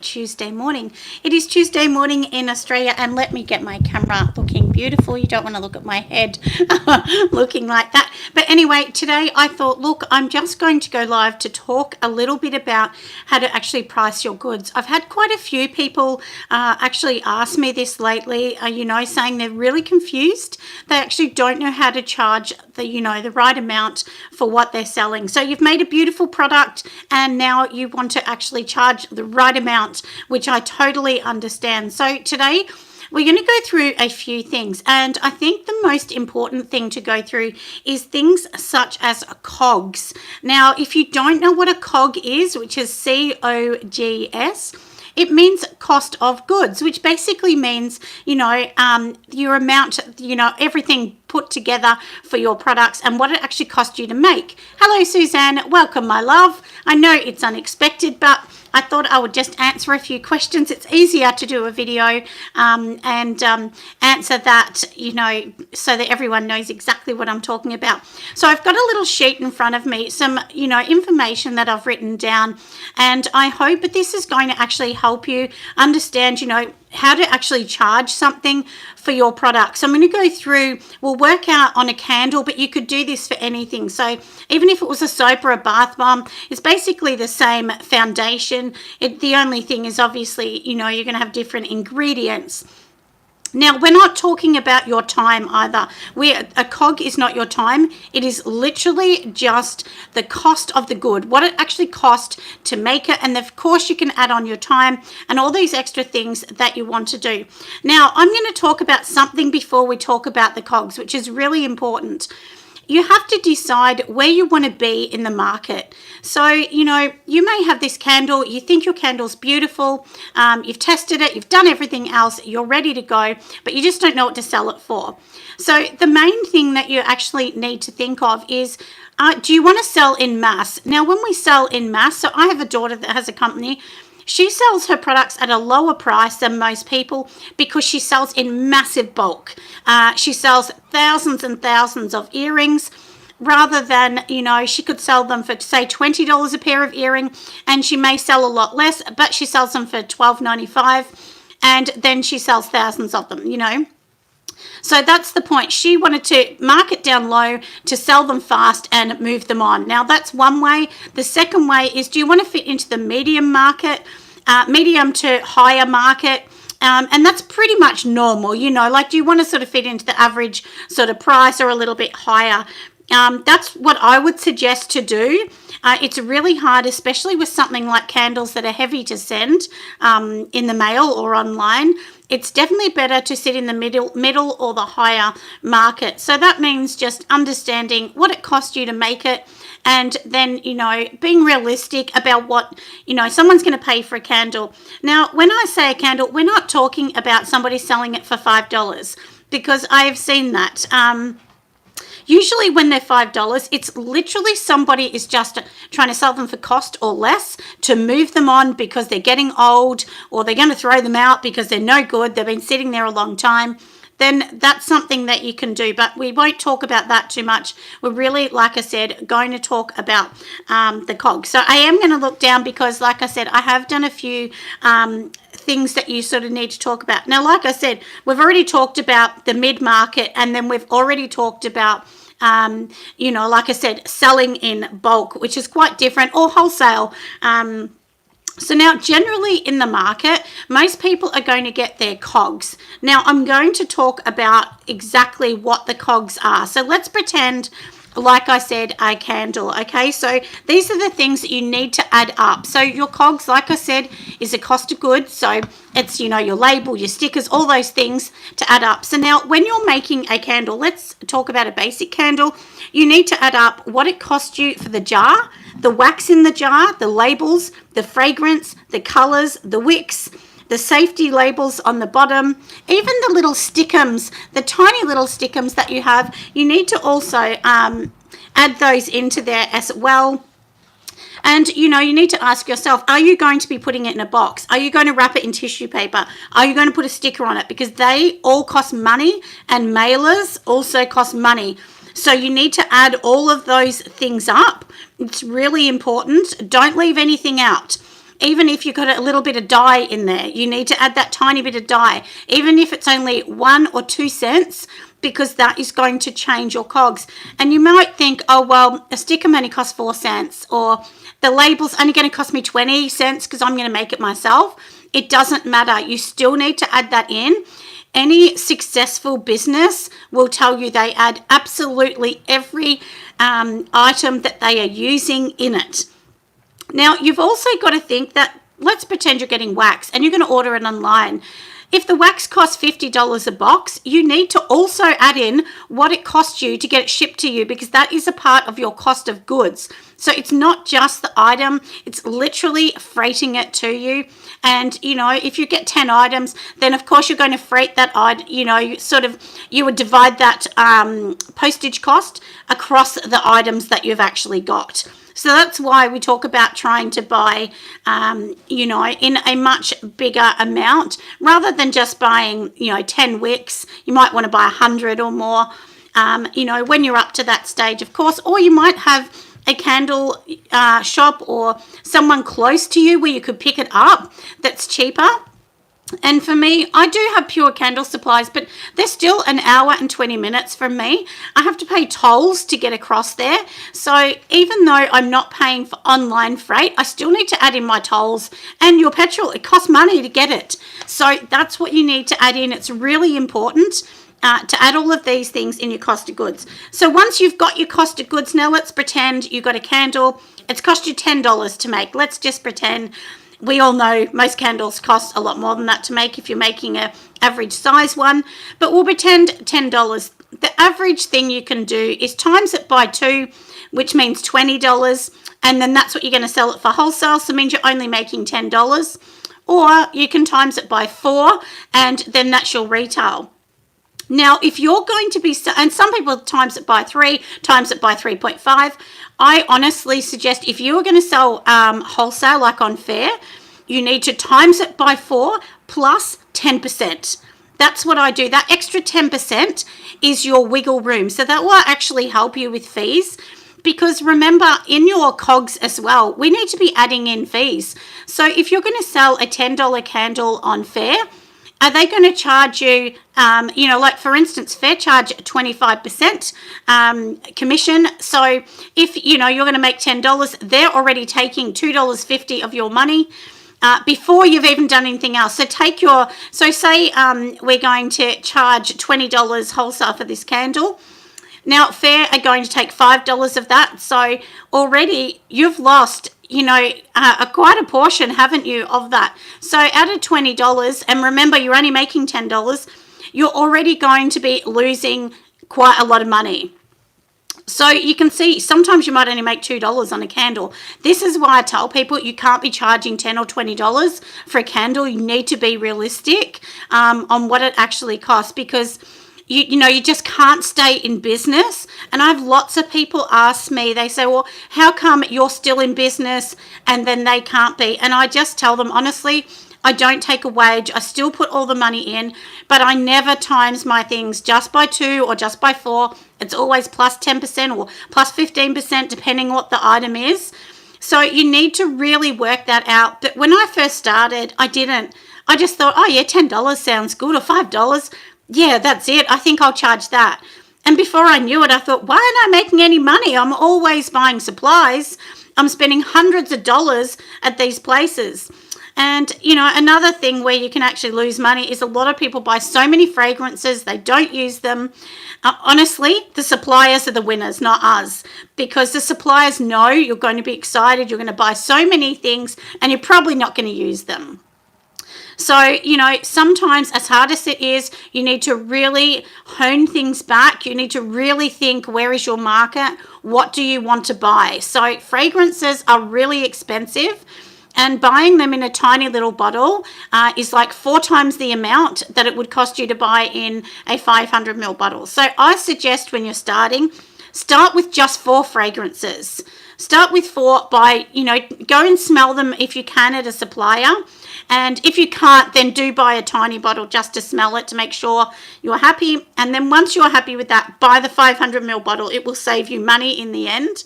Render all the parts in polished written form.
Tuesday morning. It is Tuesday morning in Australia, and let me get my camera looking beautiful. You don't want to look at my head looking like that. But anyway, today I thought, look, I'm just going to go live to talk a little bit about how to actually price your goods. I've had quite a few people actually ask me this lately, saying they're really confused. They actually don't know how to charge the right amount for what they're selling. So you've made a beautiful product and now you want to actually charge the right amount, which I totally understand. So today we're going to go through a few things, and I think the most important thing to go through is things such as COGS. Now, if you don't know what a COG is, which is COGS, it means cost of goods, which basically means, your amount, everything put together for your products and what it actually cost you to make. Hello, Suzanne. Welcome, my love. I know it's unexpected, but I thought I would just answer a few questions. It's easier to do a video and answer that, so that everyone knows exactly what I'm talking about. So I've got a little sheet in front of me, some, information that I've written down, and I hope that this is going to actually help you understand, how to actually charge something for your product. So I'm going to go through, we'll work out on a candle, but you could do this for anything. So even if it was a soap or a bath bomb, it's basically the same foundation. The only thing is obviously, you're going to have different ingredients. Now, we're not talking about your time either. A COG is not your time. It is literally just the cost of the good, what it actually cost to make it. And of course, you can add on your time and all these extra things that you want to do. Now, I'm going to talk about something before we talk about the COGS, which is really important. You have to decide where you want to be in the market. So, you may have this candle, you think your candle's beautiful, you've tested it, you've done everything else, you're ready to go, but you just don't know what to sell it for. So the main thing that you actually need to think of is, do you want to sell in mass? Now, when we sell in mass, so I have a daughter that has a company. She sells her products at a lower price than most people because she sells in massive bulk. She sells thousands and thousands of earrings rather than, she could sell them for, say, $20 a pair of earring, and she may sell a lot less, but she sells them for $12.95, and then she sells thousands of them, So that's the point. She wanted to mark it down low to sell them fast and move them on. Now, that's one way. The second way is, do you want to fit into the medium market, medium to higher market? And that's pretty much normal, do you want to sort of fit into the average sort of price or a little bit higher? That's what I would suggest to do. It's really hard, especially with something like candles that are heavy to send in the mail or online. It's definitely better to sit in the middle or the higher market. So that means just understanding what it costs you to make it, and then, being realistic about what, someone's going to pay for a candle. Now, when I say a candle, we're not talking about somebody selling it for $5, because I have seen that. Usually when they're $5, it's literally somebody is just trying to sell them for cost or less to move them on because they're getting old, or they're going to throw them out because they're no good. They've been sitting there a long time. Then that's something that you can do, but we won't talk about that too much. We're really, like I said, going to talk about the COGS. So I am going to look down because, like I said, I have done a few things that you sort of need to talk about. Now, like I said, we've already talked about the mid-market, and then we've already talked about like I said, selling in bulk, which is quite different, or wholesale. So now, generally in the market, most people are going to get their COGS. Now, I'm going to talk about exactly what the COGS are. So let's pretend, like I said, a candle. Okay, so these are the things that you need to add up. So your COGS, like I said, is a cost of goods. So it's, your label, your stickers, all those things to add up. So now when you're making a candle, let's talk about a basic candle. You need to add up what it cost you for the jar, the wax in the jar, the labels, the fragrance, the colors, the wicks, the safety labels on the bottom, even the little stickums, the tiny little stickums that you have, you need to also add those into there as well. And, you need to ask yourself, are you going to be putting it in a box? Are you going to wrap it in tissue paper? Are you going to put a sticker on it? Because they all cost money, and mailers also cost money. So you need to add all of those things up. It's really important. Don't leave anything out. even if you've got a little bit of dye in there, you need to add that tiny bit of dye, even if it's only 1 or 2 cents, because that is going to change your COGS. And you might think, oh, well, a sticker only costs 4 cents, or the label's only going to cost me 20 cents because I'm going to make it myself. It doesn't matter. You still need to add that in. Any successful business will tell you they add absolutely every item that they are using in it. Now, you've also got to think that, let's pretend you're getting wax and you're going to order it online. If the wax costs $50 a box, you need to also add in what it costs you to get it shipped to you, because that is a part of your cost of goods. So it's not just the item, it's literally freighting it to you. And, you know, if you get 10 items, then of course you're going to freight that item, you know, you would divide that postage cost across the items that you've actually got. So that's why we talk about trying to buy, you know, in a much bigger amount, rather than just buying, you know, 10 wicks. You might want to buy 100 or more, you know, when you're up to that stage, of course. Or you might have a candle shop or someone close to you where you could pick it up that's cheaper. And for me, I do have Pure Candle Supplies, but they're still an hour and 20 minutes from me. I have to pay tolls to get across there. So even though I'm not paying for online freight, I still need to add in my tolls and your petrol. It costs money to get it. So that's what you need to add in. It's really important to add all of these things in your cost of goods. So once you've got your cost of goods, now let's pretend you've got a candle. It's cost you $10 to make. Let's just pretend. We all know most candles cost a lot more than that to make if you're making an average size one, but we'll pretend $10. The average thing you can do is times it by 2, which means $20, and then that's what you're going to sell it for wholesale, so it means you're only making $10. Or you can times it by 4, and then that's your retail. Now, if you're going to be, and some people times it by 3, times it by 3.5, I honestly suggest if you are going to sell wholesale, like on Fair, you need to times it by 4 plus 10%. That's what I do. That extra 10% is your wiggle room. So that will actually help you with fees. Because remember, in your COGS as well, we need to be adding in fees. So if you're going to sell a $10 candle on Fair, are they going to charge you, you know, like for instance, Fair charge 25% commission. So if, you know, you're going to make $10, they're already taking $2.50 of your money before you've even done anything else. So take your, so say we're going to charge $20 wholesale for this candle. Now, Fair are going to take $5 of that. So already you've lost, you know, quite a portion, haven't you, of that? So out of $20, and remember, you're only making $10, you're already going to be losing quite a lot of money. So you can see sometimes you might only make $2 on a candle. This is why I tell people you can't be charging $10 or $20 for a candle. You need to be realistic on what it actually costs, because you know, you just can't stay in business. And I have lots of people ask me, they say, well, how come you're still in business and then they can't be? And I just tell them, honestly, I don't take a wage. I still put all the money in, but I never times my things just by 2 or just by 4. It's always plus 10% or plus 15%, depending what the item is. So you need to really work that out. But when I first started, I didn't. I just thought, oh yeah, $10 sounds good, or $5. Yeah, that's it. I think I'll charge that. And before I knew it, I thought, why aren't I making any money? I'm always buying supplies. I'm spending hundreds of dollars at these places. And, you know, another thing where you can actually lose money is a lot of people buy so many fragrances, they don't use them. Honestly, the suppliers are the winners, not us, because the suppliers know you're going to be excited, you're going to buy so many things, and you're probably not going to use them. So, you know, sometimes as hard as it is, you need to really hone things back. You need to really think, where is your market? What do you want to buy? So fragrances are really expensive, and buying them in a tiny little bottle is like 4 times the amount that it would cost you to buy in a 500 ml bottle. So I suggest when you're starting, start with just 4 fragrances. start with 4 by, go and smell them if you can at a supplier. And if you can't, then do buy a tiny bottle just to smell it to make sure you're happy. And then once you're happy with that, buy the 500ml bottle. It will save you money in the end.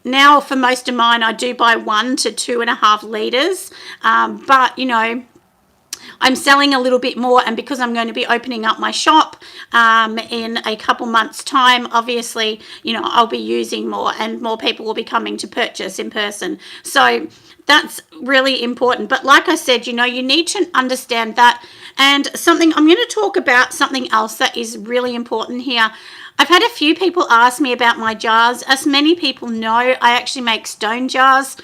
Now, for most of mine, I do buy 1 to 2.5 litres. But, I'm selling a little bit more, and because I'm going to be opening up my shop in a couple months' time, obviously, I'll be using more, and more people will be coming to purchase in person. So that's really important. But like I said, you need to understand that. And I'm going to talk about something else that is really important here. I've had a few people ask me about my jars. As many people know, I actually make stone jars.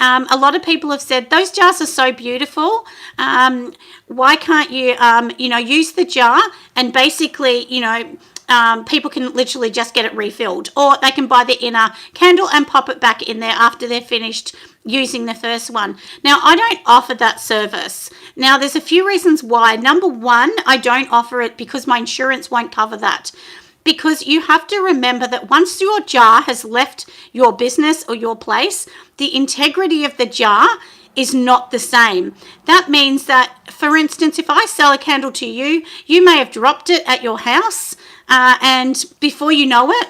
A lot of people have said, those jars are so beautiful. Why can't you, use the jar and basically, people can literally just get it refilled, or they can buy the inner candle and pop it back in there after they're finished using the first one. Now, I don't offer that service. Now, there's a few reasons why. Number one, I don't offer it because my insurance won't cover that. Because you have to remember that once your jar has left your business or your place, the integrity of the jar is not the same. That means that, for instance, if I sell a candle to you, you may have dropped it at your house, and before you know it,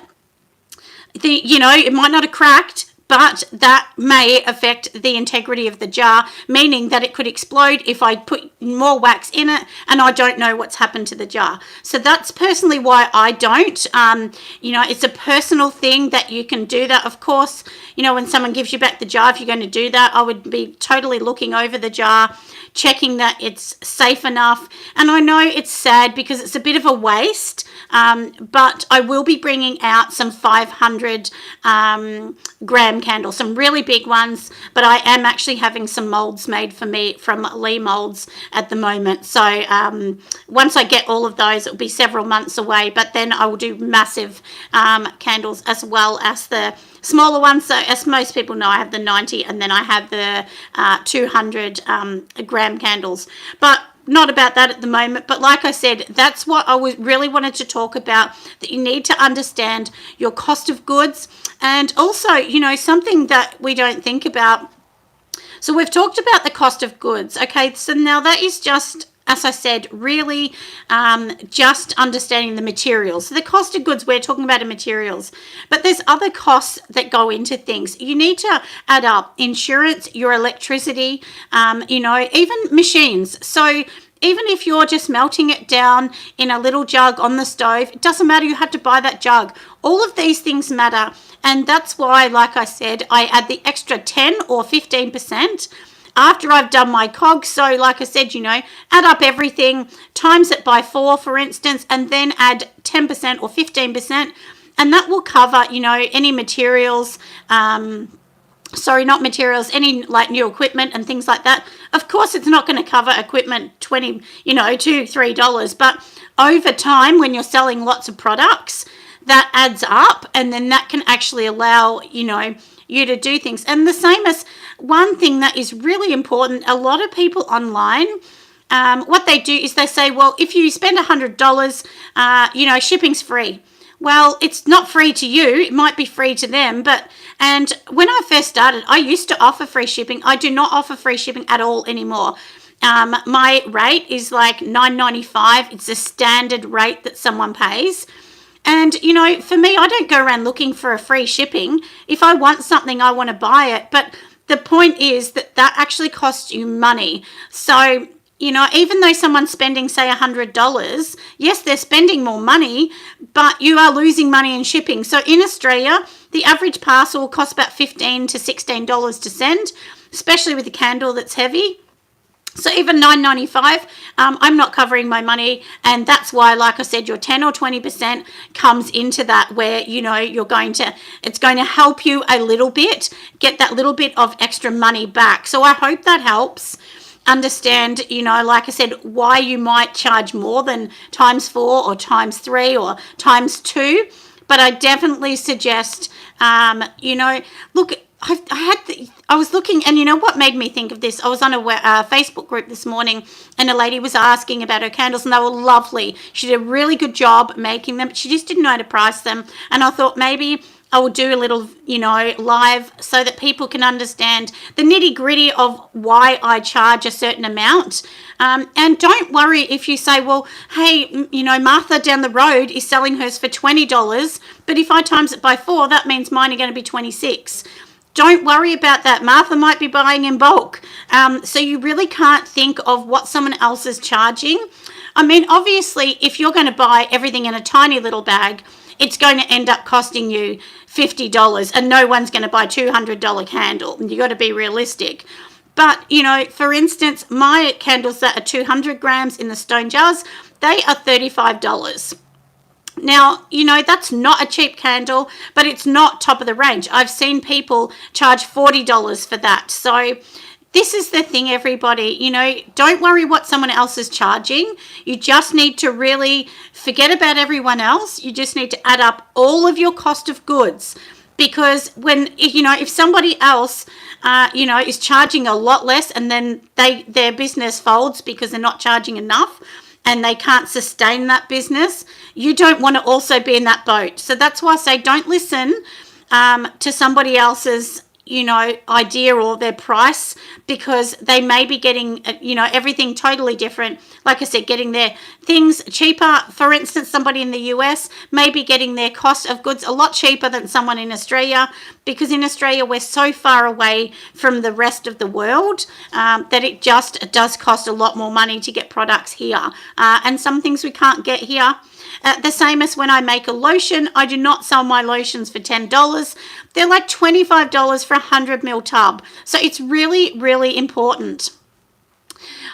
it might not have cracked, but that may affect the integrity of the jar, meaning that it could explode if I put more wax in it and I don't know what's happened to the jar. So that's personally why I don't. It's a personal thing that you can do that. Of course, when someone gives you back the jar, if you're going to do that, I would be totally looking over the jar, checking that it's safe enough. And I know it's sad because it's a bit of a waste, but I will be bringing out some 500 gram candles, some really big ones, but I am actually having some molds made for me from Lee Molds at the moment. So once I get all of those, it'll be several months away, but then I will do massive candles as well as the smaller ones. So as most people know, I have the 90 and then I have the 200 gram candles, but not about that at the moment. But like I said, that's what I really wanted to talk about, that you need to understand your cost of goods. And also, something that we don't think about. So we've talked about the cost of goods. Okay, so now that is just, as I said, really just understanding the materials. So the cost of goods, we're talking about the materials. But there's other costs that go into things. You need to add up insurance, your electricity, even machines. So even if you're just melting it down in a little jug on the stove, it doesn't matter, you have to buy that jug. All of these things matter. And that's why, like I said, I add the extra 10 or 15% after I've done my COGS. So like I said, add up everything, times it by 4, for instance, and then add 10% or 15%. And that will cover, any materials, any like new equipment and things like that. Of course, it's not going to cover equipment $2, $3, but over time, when you're selling lots of products, that adds up, and then that can actually allow, you to do things. And the same as one thing that is really important, a lot of people online, what they do is they say, well, if you spend $100, shipping's free. Well, it's not free to you. It might be free to them. And when I first started, I used to offer free shipping. I do not offer free shipping at all anymore. My rate is like $9.95. It's a standard rate that someone pays. And, for me, I don't go around looking for a free shipping. If I want something, I want to buy it. But the point is that actually costs you money. So, even though someone's spending, say, $100, yes, they're spending more money, but you are losing money in shipping. So in Australia, the average parcel costs about $15 to $16 to send, especially with a candle that's heavy. So even $9.95, I'm not covering my money, and that's why, like I said, your 10 or 20% comes into that, where it's going to help you a little bit, get that little bit of extra money back. So I hope that helps understand, like I said, why you might charge more than times 4 or times 3 or times 2. But I definitely suggest, look, I was looking, and what made me think of this? I was on a Facebook group this morning, and a lady was asking about her candles, and they were lovely. She did a really good job making them, but she just didn't know how to price them. And I thought maybe I will do a little, live so that people can understand the nitty gritty of why I charge a certain amount. And don't worry if you say, well, hey, Martha down the road is selling hers for $20, but if I times it by 4, that means mine are going to be 26. Don't worry about that. Martha might be buying in bulk. So you really can't think of what someone else is charging. I mean, obviously, if you're going to buy everything in a tiny little bag, it's going to end up costing you $50, and no one's going to buy a $200 candle. You got to be realistic. But, for instance, my candles that are 200 grams in the stone jars, they are $35. Now, that's not a cheap candle, but it's not top of the range. I've seen people charge $40 for that. So this is the thing, everybody. Don't worry what someone else is charging. You just need to really forget about everyone else. You just need to add up all of your cost of goods. Because if somebody else, is charging a lot less, and then their business folds because they're not charging enough, and they can't sustain that business, you don't want to also be in that boat. So that's why I say don't listen to somebody else's, idea or their price, because they may be getting, everything totally different. Like I said, getting their things cheaper. For instance, somebody in the US may be getting their cost of goods a lot cheaper than someone in Australia, because in Australia we're so far away from the rest of the world that it just does cost a lot more money to get products here. And some things we can't get here. The same as when I make a lotion, I do not sell my lotions for $10. They're like $25 for a 100ml tub. So it's really, really important.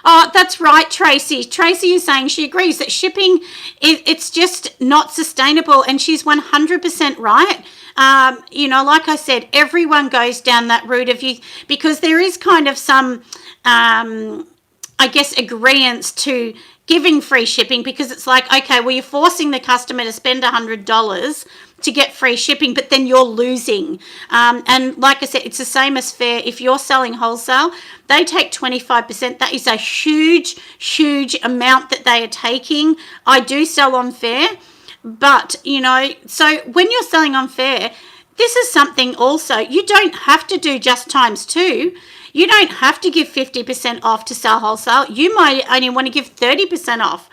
Oh, that's right, Tracy. Tracy is saying she agrees that shipping, it's just not sustainable, and she's 100% right. Like I said, everyone goes down that route of you, because there is kind of some, agreeance to giving free shipping, because it's like, okay, well, you're forcing the customer to spend $100 to get free shipping, but then you're losing. And like I said, it's the same as fair. If you're selling wholesale, they take 25%. That is a huge, huge amount that they are taking. I do sell on fair, but, so when you're selling on fair, this is something also, you don't have to do just times 2. You don't have to give 50% off to sell wholesale. You might only want to give 30% off.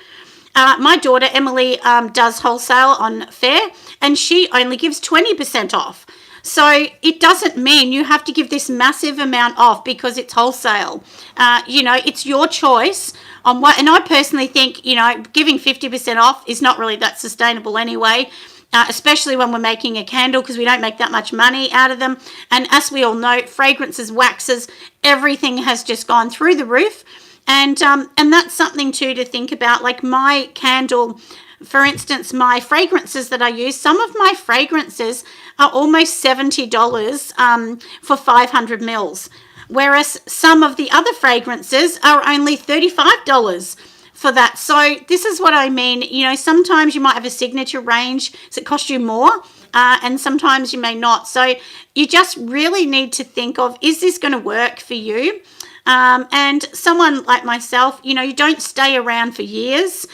My daughter, Emily, does wholesale on fair, and she only gives 20% off. So it doesn't mean you have to give this massive amount off because it's wholesale. It's your choice on what, and I personally think, giving 50% off is not really that sustainable anyway. Especially when we're making a candle, because we don't make that much money out of them. And as we all know, fragrances, waxes, everything has just gone through the roof. And that's something too to think about. Like my candle, for instance, my fragrances that I use, some of my fragrances are almost $70 for 500 mils. Whereas some of the other fragrances are only $35 for that. So this is what I mean. Sometimes you might have a signature range, so it costs you more, and sometimes you may not. So you just really need to think of, is this going to work for you? And someone like myself, you don't stay around for years.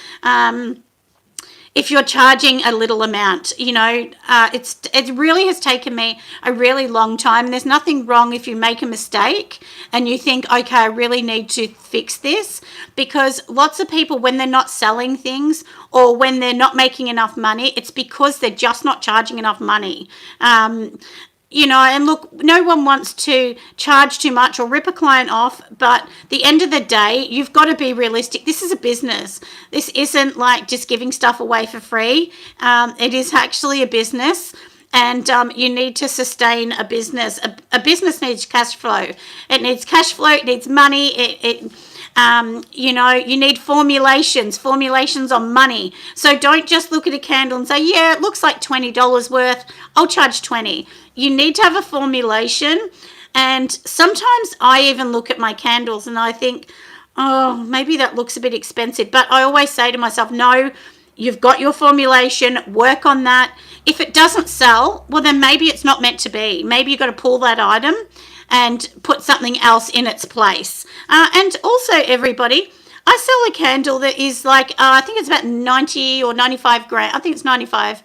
If you're charging a little amount, it really has taken me a really long time. There's nothing wrong if you make a mistake and you think, okay, I really need to fix this, because lots of people, when they're not selling things or when they're not making enough money, it's because they're just not charging enough money. And look, no one wants to charge too much or rip a client off, but at the end of the day, you've got to be realistic. This is a business. This isn't like just giving stuff away for free. It is actually a business, and you need to sustain a business. A business needs cash flow. It needs cash flow. It needs money. You need formulations on money. So don't just look at a candle and say, yeah, it looks like $20 worth, I'll charge 20. You need to have a formulation. And sometimes I even look at my candles and I think, oh, maybe that looks a bit expensive. But I always say to myself, no, you've got your formulation, work on that. If it doesn't sell, well, then maybe it's not meant to be. Maybe you've got to pull that item and put something else in its place. And also, everybody, I sell a candle that is like, I think it's about 90 or 95 grams. I think it's 95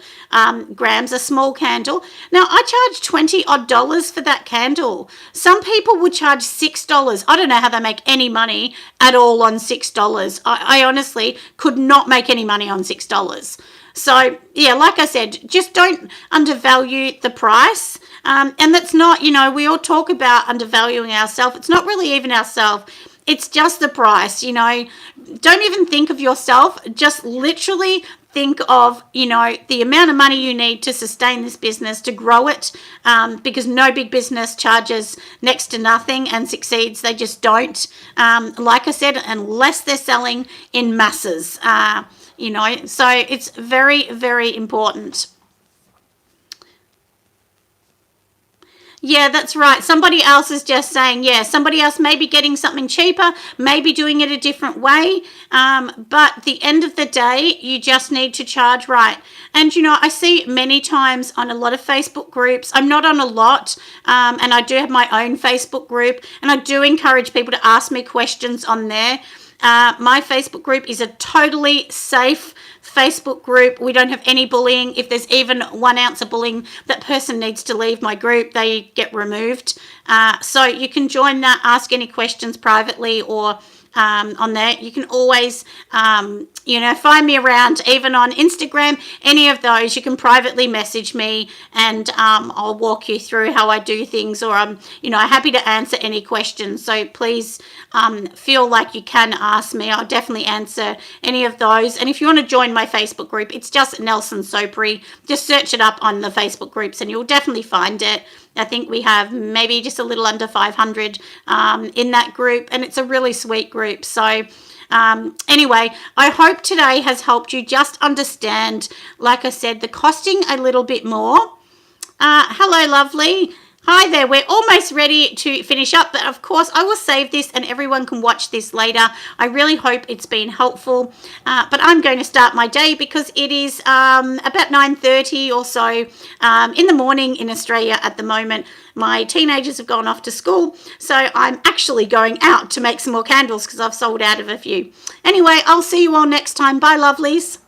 grams, a small candle. Now, I charge 20 odd dollars for that candle. Some people would charge $6. I don't know how they make any money at all on $6. I honestly could not make any money on $6. So, yeah, like I said, just don't undervalue the price. And that's not, we all talk about undervaluing ourselves. It's not really even ourselves. It's just the price, Don't even think of yourself. Just literally think of, the amount of money you need to sustain this business, to grow it, because no big business charges next to nothing and succeeds. They just don't. Like I said, unless they're selling in masses. So it's very, very important. Yeah, that's right. Somebody else is just saying, somebody else may be getting something cheaper, maybe doing it a different way. But at the end of the day, you just need to charge right. And, I see many times on a lot of Facebook groups, I'm not on a lot, and I do have my own Facebook group, and I do encourage people to ask me questions on there. My Facebook group is a totally safe Facebook group. We don't have any bullying. If there's even 1 ounce of bullying, that person needs to leave my group. They get removed. So you can join that, ask any questions privately or on there. You can always, find me around, even on Instagram, any of those. You can privately message me and I'll walk you through how I do things, or I'm, happy to answer any questions. So please feel like you can ask me. I'll definitely answer any of those. And if you want to join my Facebook group, it's just Nelson Sopery. Just search it up on the Facebook groups and you'll definitely find it. I think we have maybe just a little under 500 in that group, and it's a really sweet group. So anyway, I hope today has helped you just understand, like I said, the costing a little bit more. Hello, lovely. Hi there, we're almost ready to finish up, but of course I will save this and everyone can watch this later. I really hope it's been helpful, but I'm going to start my day because it is about 9:30 or so in the morning in Australia at the moment. My teenagers have gone off to school, so I'm actually going out to make some more candles because I've sold out of a few. Anyway, I'll see you all next time. Bye, lovelies.